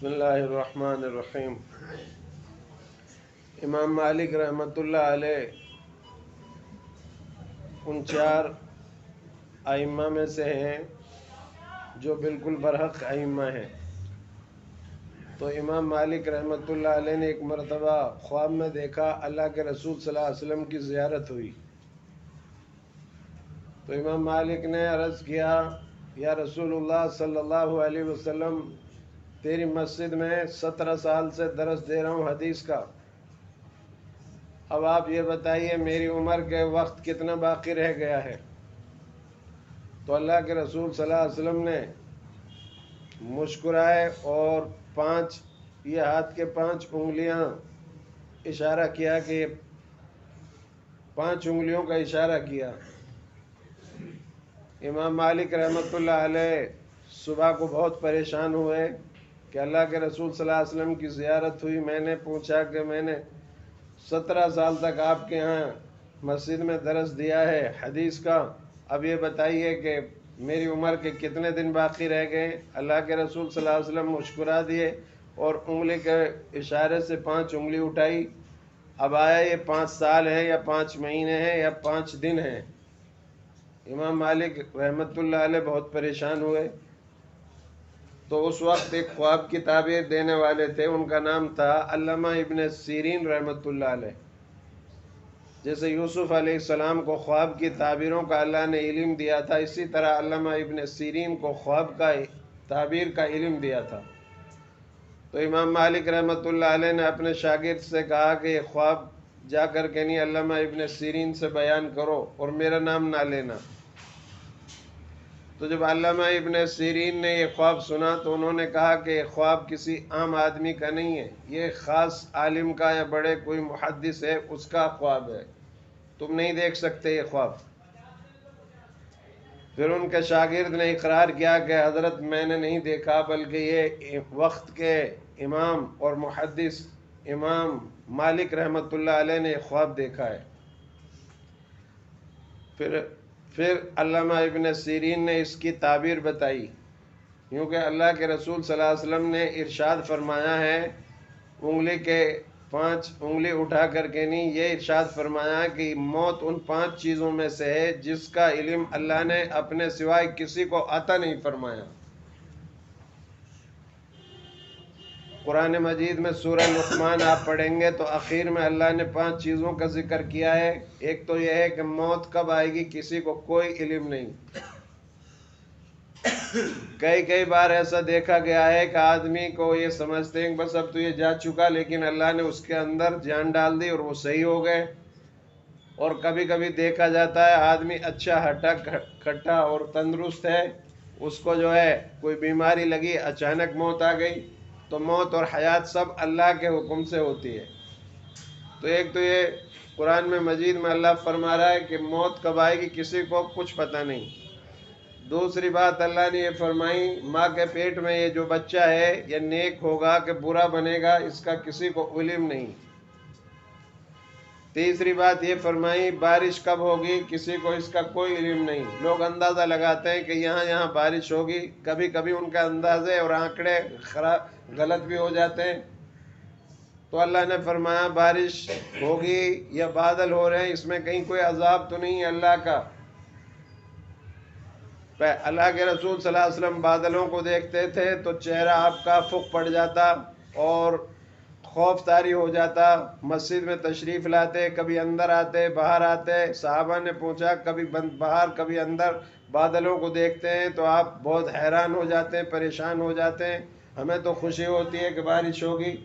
بسم اللہ الرحمن الرحیم۔ امام مالک رحمۃ اللہ علیہ ان چار ائمہ میں سے ہیں جو بالکل برحق ائمہ ہیں۔ تو امام مالک رحمۃ اللہ علیہ نے ایک مرتبہ خواب میں دیکھا اللہ کے رسول صلی اللہ علیہ وسلم کی زیارت ہوئی۔ تو امام مالک نے عرض کیا یا رسول اللہ صلی اللہ علیہ وسلم، تیری مسجد میں 17 سال سے درس دے رہا ہوں حدیث کا، اب آپ یہ بتائیے میری عمر کے وقت کتنا باقی رہ گیا ہے؟ تو اللہ کے رسول صلی اللہ علیہ وسلم نے مسکرائے اور یہ ہاتھ کے 5 انگلیاں اشارہ کیا کہ یہ 5 انگلیوں کا اشارہ کیا۔ امام مالک رحمۃ اللہ علیہ صبح کو بہت پریشان ہوئے کہ اللہ کے رسول صلی اللہ علیہ وسلم کی زیارت ہوئی، میں نے پوچھا کہ میں نے 17 سال تک آپ کے ہاں مسجد میں درس دیا ہے حدیث کا، اب یہ بتائیے کہ میری عمر کے کتنے دن باقی رہ گئے؟ اللہ کے رسول صلی اللہ علیہ وسلم مسکرا دیے اور انگلی کے اشارے سے 5 انگلی اٹھائی۔ اب آیا یہ 5 سال ہے یا 5 مہینے ہیں یا 5 دن ہیں؟ امام مالک رحمۃ اللہ علیہ بہت پریشان ہوئے۔ تو اس وقت ایک خواب کی تعبیر دینے والے تھے، ان کا نام تھا علامہ ابن سیرین رحمۃ اللہ علیہ۔ جیسے یوسف علیہ السلام کو خواب کی تعبیروں کا اللہ نے علم دیا تھا، اسی طرح علامہ ابن سیرین کو خواب کا تعبیر کا علم دیا تھا۔ تو امام مالک رحمۃ اللہ علیہ نے اپنے شاگرد سے کہا کہ یہ خواب جا کر کے نہیں علامہ ابن سیرین سے بیان کرو اور میرا نام نہ لینا۔ تو جب علامہ ابن سیرین نے یہ خواب سنا تو انہوں نے کہا کہ یہ خواب کسی عام آدمی کا نہیں ہے، یہ خاص عالم کا یا بڑے کوئی محدث ہے اس کا خواب ہے، تم نہیں دیکھ سکتے یہ خواب۔ پھر ان کے شاگرد نے اقرار کیا کہ حضرت میں نے نہیں دیکھا، بلکہ یہ وقت کے امام اور محدث امام مالک رحمۃ اللہ علیہ نے یہ خواب دیکھا ہے۔ پھر علامہ ابن سیرین نے اس کی تعبیر بتائی، کیونکہ اللہ کے رسول صلی اللہ علیہ وسلم نے ارشاد فرمایا ہے، انگلی کے 5 انگلی اٹھا کر کے نہیں، یہ ارشاد فرمایا ہے کہ موت ان 5 چیزوں میں سے ہے جس کا علم اللہ نے اپنے سوائے کسی کو عطا نہیں فرمایا۔ قرآن مجید میں سورہ لقمان آپ پڑھیں گے تو آخر میں اللہ نے 5 چیزوں کا ذکر کیا ہے۔ ایک تو یہ ہے کہ موت کب آئے گی کسی کو کوئی علم نہیں۔ کئی بار ایسا دیکھا گیا ہے کہ آدمی کو یہ سمجھتے ہیں بس اب تو یہ جا چکا، لیکن اللہ نے اس کے اندر جان ڈال دی اور وہ صحیح ہو گئے۔ اور کبھی کبھی دیکھا جاتا ہے آدمی اچھا ہٹا کھٹا اور تندرست ہے، اس کو جو ہے کوئی بیماری لگی، اچانک موت آ گئی۔ تو موت اور حیات سب اللہ کے حکم سے ہوتی ہے۔ تو ایک تو یہ قرآن میں مجید میں اللہ فرما رہا ہے کہ موت کب آئے گی کسی کو کچھ پتہ نہیں۔ دوسری بات اللہ نے یہ فرمائی، ماں کے پیٹ میں یہ جو بچہ ہے یہ نیک ہوگا کہ برا بنے گا اس کا کسی کو علم نہیں۔ تیسری بات یہ فرمائی بارش کب ہوگی کسی کو اس کا کوئی علم نہیں۔ لوگ اندازہ لگاتے ہیں کہ یہاں بارش ہوگی، کبھی کبھی ان کا اندازے اور آنکڑے غلط بھی ہو جاتے ہیں۔ تو اللہ نے فرمایا بارش ہوگی یا بادل ہو رہے ہیں، اس میں کہیں کوئی عذاب تو نہیں ہے اللہ کا۔ اللہ کے رسول صلی اللہ علیہ وسلم بادلوں کو دیکھتے تھے تو چہرہ آپ کا افق پڑ جاتا اور خوف طاری ہو جاتا، مسجد میں تشریف لاتے، کبھی اندر آتے باہر آتے، صحابہ نے پوچھا کبھی باہر کبھی اندر بادلوں کو دیکھتے ہیں تو آپ بہت حیران ہو جاتے ہیں، پریشان ہو جاتے ہیں، ہمیں تو خوشی ہوتی ہے کہ بارش ہوگی۔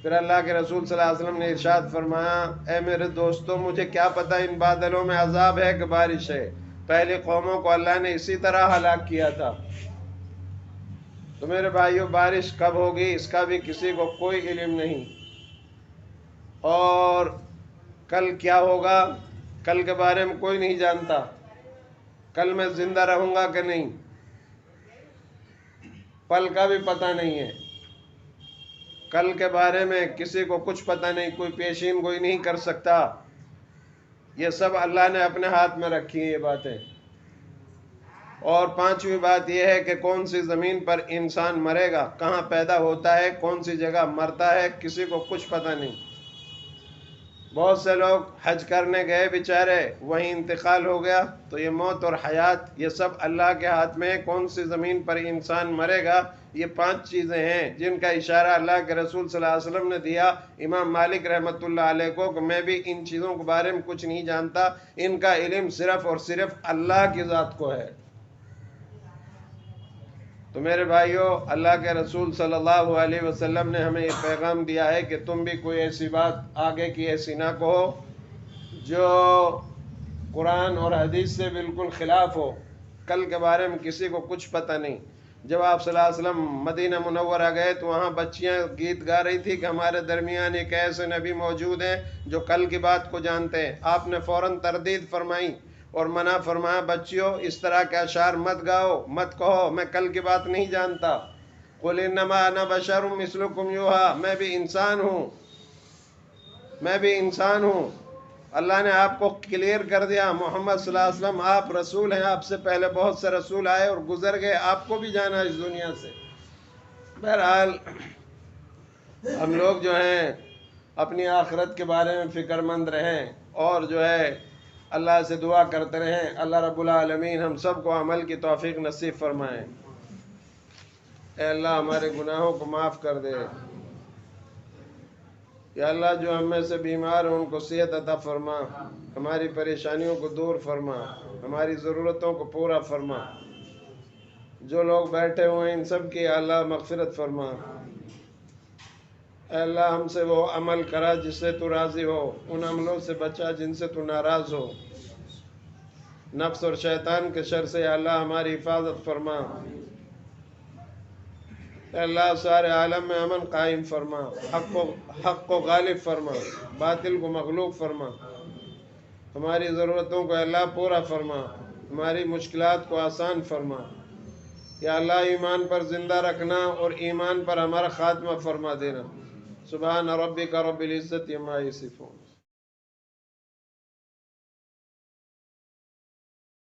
پھر اللہ کے رسول صلی اللہ علیہ وسلم نے ارشاد فرمایا اے میرے دوستو مجھے کیا پتہ ان بادلوں میں عذاب ہے کہ بارش ہے، پہلی قوموں کو اللہ نے اسی طرح ہلاک کیا تھا۔ تو میرے بھائیو بارش کب ہوگی اس کا بھی کسی کو کوئی علم نہیں، اور کل کیا ہوگا کل کے بارے میں کوئی نہیں جانتا، کل میں زندہ رہوں گا کہ نہیں پل کا بھی پتہ نہیں ہے، کل کے بارے میں کسی کو کچھ پتہ نہیں، کوئی پیشین گوئی نہیں کر سکتا۔ یہ سب اللہ نے اپنے ہاتھ میں رکھی ہیں یہ باتیں۔ اور پانچویں بات یہ ہے کہ کون سی زمین پر انسان مرے گا، کہاں پیدا ہوتا ہے، کون سی جگہ مرتا ہے، کسی کو کچھ پتہ نہیں۔ بہت سے لوگ حج کرنے گئے بیچارے، وہیں انتقال ہو گیا۔ تو یہ موت اور حیات یہ سب اللہ کے ہاتھ میں ہے۔ کون سی زمین پر انسان مرے گا، یہ 5 چیزیں ہیں جن کا اشارہ اللہ کے رسول صلی اللہ علیہ وسلم نے دیا امام مالک رحمۃ اللہ علیہ کو کہ میں بھی ان چیزوں کے بارے میں کچھ نہیں جانتا، ان کا علم صرف اور صرف اللہ کی ذات کو ہے۔ تو میرے بھائیوں، اللہ کے رسول صلی اللہ علیہ وسلم نے ہمیں یہ پیغام دیا ہے کہ تم بھی کوئی ایسی بات آگے کی ایسی نہ کہو جو قرآن اور حدیث سے بالکل خلاف ہو۔ کل کے بارے میں کسی کو کچھ پتہ نہیں۔ جب آپ صلی اللہ علیہ وسلم مدینہ منورہ گئے تو وہاں بچیاں گیت گا رہی تھی کہ ہمارے درمیان ایک ایسے نبی موجود ہیں جو کل کی بات کو جانتے ہیں۔ آپ نے فوراً تردید فرمائی اور منع فرمایا، بچیوں اس طرح کے اشعار مت گاؤ، مت کہو میں کل کی بات نہیں جانتا۔ قل انما انا بشر مثلکم یوحی، میں بھی انسان ہوں، میں بھی انسان ہوں۔ اللہ نے آپ کو کلیئر کر دیا، محمد صلی اللہ علیہ وسلم آپ رسول ہیں، آپ سے پہلے بہت سے رسول آئے اور گزر گئے، آپ کو بھی جانا اس دنیا سے۔ بہرحال ہم لوگ جو ہیں اپنی آخرت کے بارے میں فکر مند رہیں اور جو ہے اللہ سے دعا کرتے رہیں، اللہ رب العالمین ہم سب کو عمل کی توفیق نصیب فرمائیں۔ اے اللہ ہمارے گناہوں کو معاف کر دے۔ یا اللہ جو ہم میں سے بیمار ہیں ان کو صحت عطا فرما، ہماری پریشانیوں کو دور فرما، ہماری ضرورتوں کو پورا فرما۔ جو لوگ بیٹھے ہوئے ہیں ان سب کی اللہ مغفرت فرما۔ اے اللہ ہم سے وہ عمل کرا جس سے تو راضی ہو، ان عملوں سے بچا جن سے تو ناراض ہو۔ نفس اور شیطان کے شر سے یا اللہ ہماری حفاظت فرما۔ اے اللہ سارے عالم میں امن قائم فرما، حق کو غالب فرما، باطل کو مغلوب فرما۔ ہماری ضرورتوں کو اللہ پورا فرما، ہماری مشکلات کو آسان فرما۔ یا اللہ ایمان پر زندہ رکھنا اور ایمان پر ہمارا خاتمہ فرما دینا۔ سبحان ربک رب العزت عما یصفون۔